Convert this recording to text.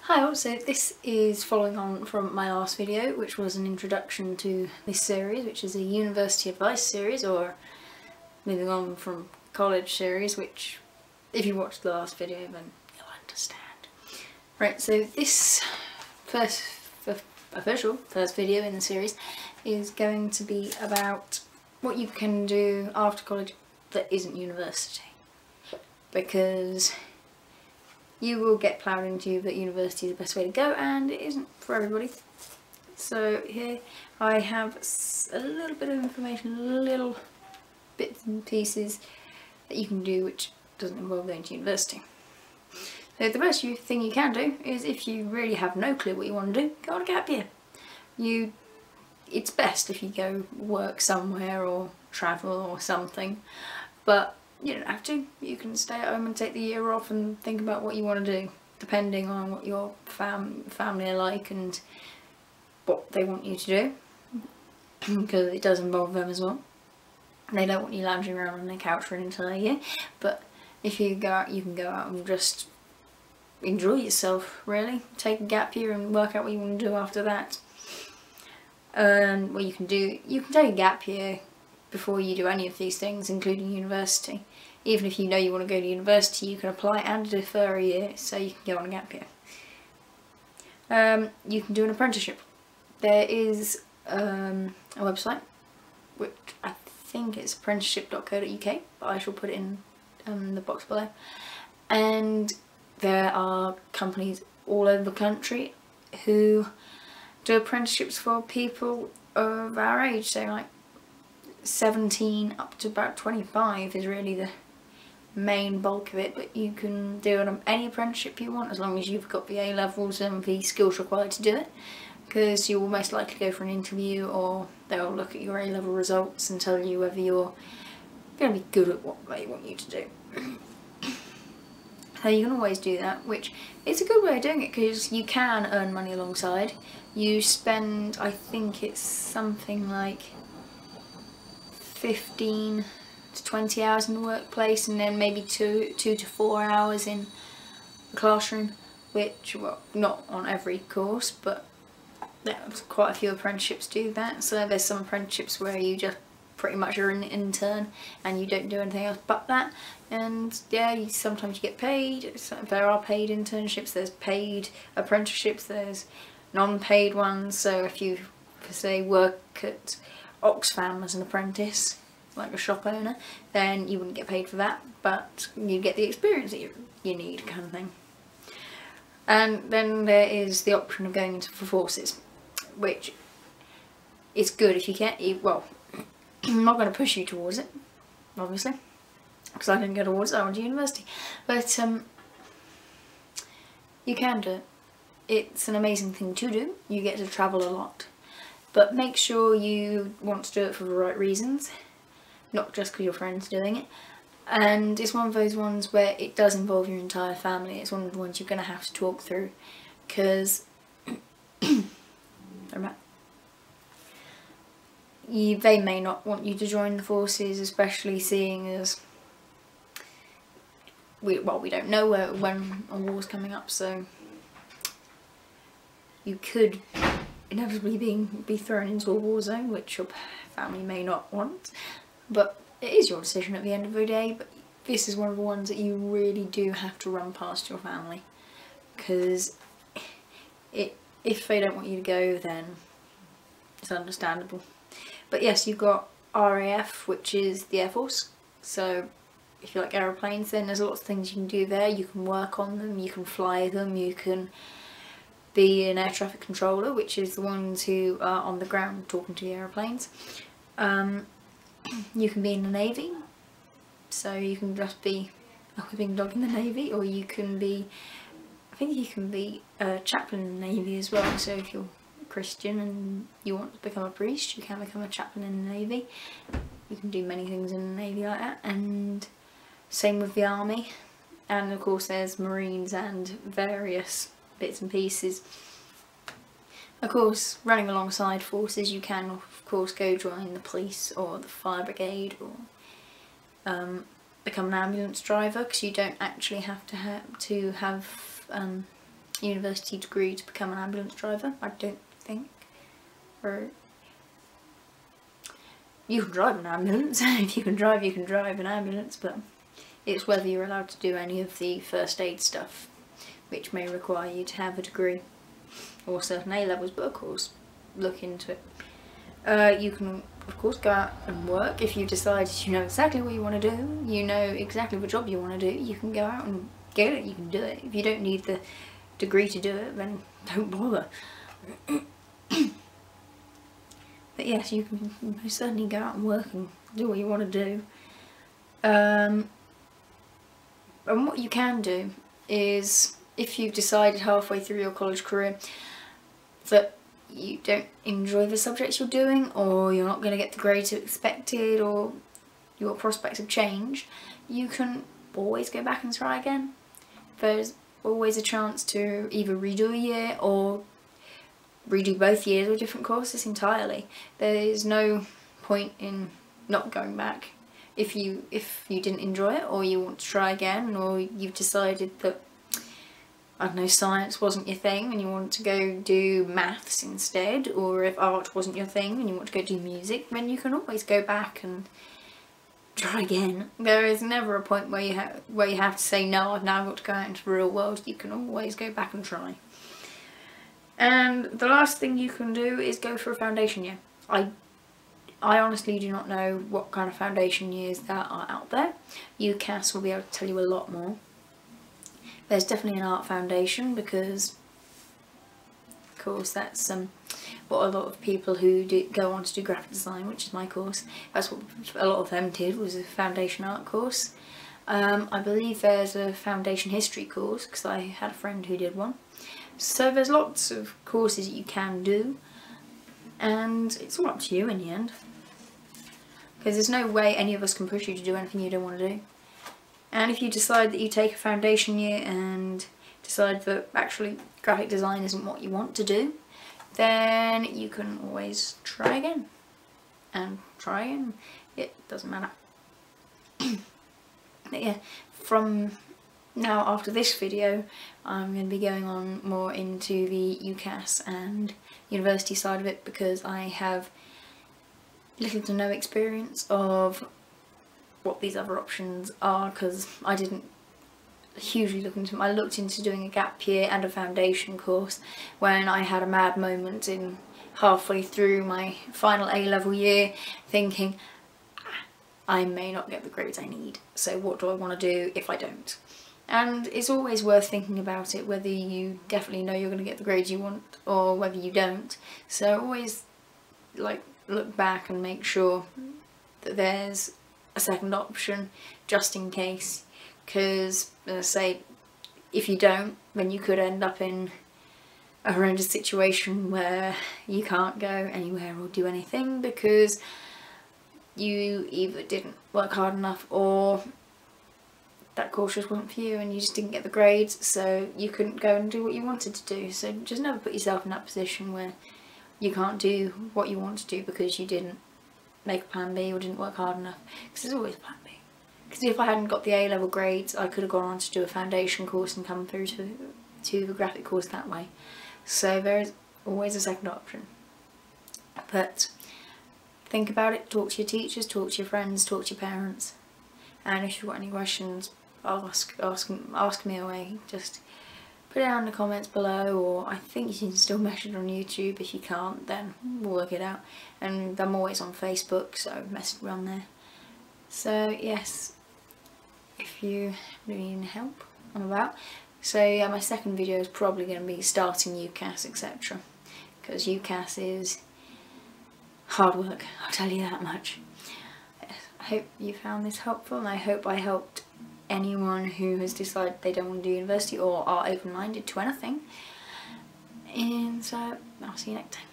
Hi all, so this is following on from my last video, which was an introduction to this series, which is a university advice series, or moving on from college series, which if you watched the last video then you'll understand. Right, so this official first video in the series is going to be about what you can do after college that isn't university, because you will get ploughed into that university is the best way to go, and it isn't for everybody. So here I have a little bit of information, little bits and pieces that you can do which doesn't involve going to university. So the best thing you can do is, if you really have no clue what you want to do, go on a gap year. It's best if you go work somewhere or travel or something, but you don't have to. You can stay at home and take the year off and think about what you want to do, depending on what your family are like and what they want you to do, because it does involve them as well. They don't want you lounging around on their couch for an entire year, but if you go out, you can go out and just enjoy yourself, really. Take a gap year and work out what you want to do after that. And what you can do, you can take a gap year before you do any of these things, including university. Even if you know you want to go to university, you can apply and defer a year, so you can go on a gap year. You can do an apprenticeship. There is a website, which I think it's apprenticeship.co.uk, but I shall put it in the box below. And there are companies all over the country who do apprenticeships for people of our age, so like 17 up to about 25 is really the main bulk of it, but you can do any apprenticeship you want as long as you've got the A levels and the skills required to do it, because you will most likely go for an interview, or they'll look at your A level results and tell you whether you're going to be good at what they want you to do. So you can always do that, which is a good way of doing it, because you can earn money alongside. You spend, I think it's something like 15 to 20 hours in the workplace, and then maybe 2 to 4 hours in the classroom, which, well, not on every course, but quite a few apprenticeships do that. So there's some apprenticeships where you just pretty much are an intern and you don't do anything else but that, and yeah, sometimes you get paid. There are paid internships, there's paid apprenticeships, there's non-paid ones. So if you, say, work at Oxfam as an apprentice, like a shop owner, then you wouldn't get paid for that, but you get the experience that you need, kind of thing. And then there is the option of going into the forces, which is good if you can. Well, I'm not going to push you towards it, obviously, because I didn't go towards it, I went to university, but you can do it. It's an amazing thing to do. You get to travel a lot, but make sure you want to do it for the right reasons, not just because your friend's doing it. And it's one of those ones where it does involve your entire family. It's one of the ones you're going to have to talk through, because they may not want you to join the forces, especially seeing as we don't know when a war's coming up, so you could inevitably be thrown into a war zone, which your family may not want, but it is your decision at the end of the day. But this is one of the ones that you really do have to run past your family, because if they don't want you to go, then it's understandable. But yes, you've got RAF, which is the Air Force, so if you like aeroplanes, then there's lots of things you can do there. You can work on them, you can fly them, you can be an air traffic controller, which is the ones who are on the ground talking to the aeroplanes. You can be in the Navy, so you can just be a whipping dog in the Navy, or you can be, I think you can be a chaplain in the Navy as well. So if you're Christian and you want to become a priest, you can become a chaplain in the Navy. You can do many things in the Navy like that, and same with the Army. And of course there's Marines and various bits and pieces. Of course, running alongside forces, you can of course go join the police or the fire brigade, or become an ambulance driver, because you don't actually have to have university degree to become an ambulance driver, I don't think. Or you can drive an ambulance. If you can drive an ambulance, but it's whether you're allowed to do any of the first aid stuff, which may require you to have a degree or certain A levels, but of course look into it. You can of course go out and work if you decide you know exactly what you want to do, you know exactly what job you want to do, you can go out and get it, you can do it. If you don't need the degree to do it, then don't bother. But yes, you can most certainly go out and work and do what you want to do. And what you can do is, if you've decided halfway through your college career that you don't enjoy the subjects you're doing, or you're not going to get the grades you expected, or your prospects have changed, you can always go back and try again. There's always a chance to either redo a year or redo both years or different courses entirely. There is no point in not going back if you didn't enjoy it, or you want to try again, or you've decided that, I don't know, science wasn't your thing and you want to go do maths instead, or if art wasn't your thing and you want to go do music, then you can always go back and try again. There is never a point where you have to say, no, I've now got to go out into the real world. You can always go back and try. And the last thing you can do is go for a foundation year. I honestly do not know what kind of foundation years there are out there. UCAS will be able to tell you a lot more. There's definitely an art foundation because, of course, that's what a lot of people who go on to do graphic design, which is my course, that's what a lot of them did, was a foundation art course. I believe there's a foundation history course because I had a friend who did one. So there's lots of courses that you can do, and it's all up to you in the end, because there's no way any of us can push you to do anything you don't want to do. And if you decide that you take a foundation year and decide that actually graphic design isn't what you want to do, then you can always try again and try again. It doesn't matter. But yeah, from now, after this video, I'm going to be going on more into the UCAS and university side of it, because I have little to no experience of what these other options are, because I didn't hugely look into them. I looked into doing a gap year and a foundation course when I had a mad moment in halfway through my final A-level year, thinking I may not get the grades I need, so what do I want to do if I don't? And it's always worth thinking about it, whether you definitely know you're going to get the grades you want or whether you don't. So always like look back and make sure that there's a second option just in case, because as I say, if you don't, then you could end up in a horrendous situation where you can't go anywhere or do anything because you either didn't work hard enough or that course just wasn't for you and you just didn't get the grades, so you couldn't go and do what you wanted to do. So just never put yourself in that position where you can't do what you want to do because you didn't make a plan B or didn't work hard enough, because there's always a plan B. Because if I hadn't got the A-level grades, I could have gone on to do a foundation course and come through to the graphic course that way. So there is always a second option. But think about it, talk to your teachers, talk to your friends, talk to your parents, and if you've got any questions, ask me away. Just put it down in the comments below, or I think you can still message on YouTube. If you can't, then we'll work it out. And I'm always on Facebook, so message me on there. So yes, if you need any help, I'm about. So yeah, my second video is probably going to be starting UCAS, etc. Because UCAS is hard work, I'll tell you that much. I hope you found this helpful, and I hope I helped anyone who has decided they don't want to do university or are open-minded to anything. And so I'll see you next time.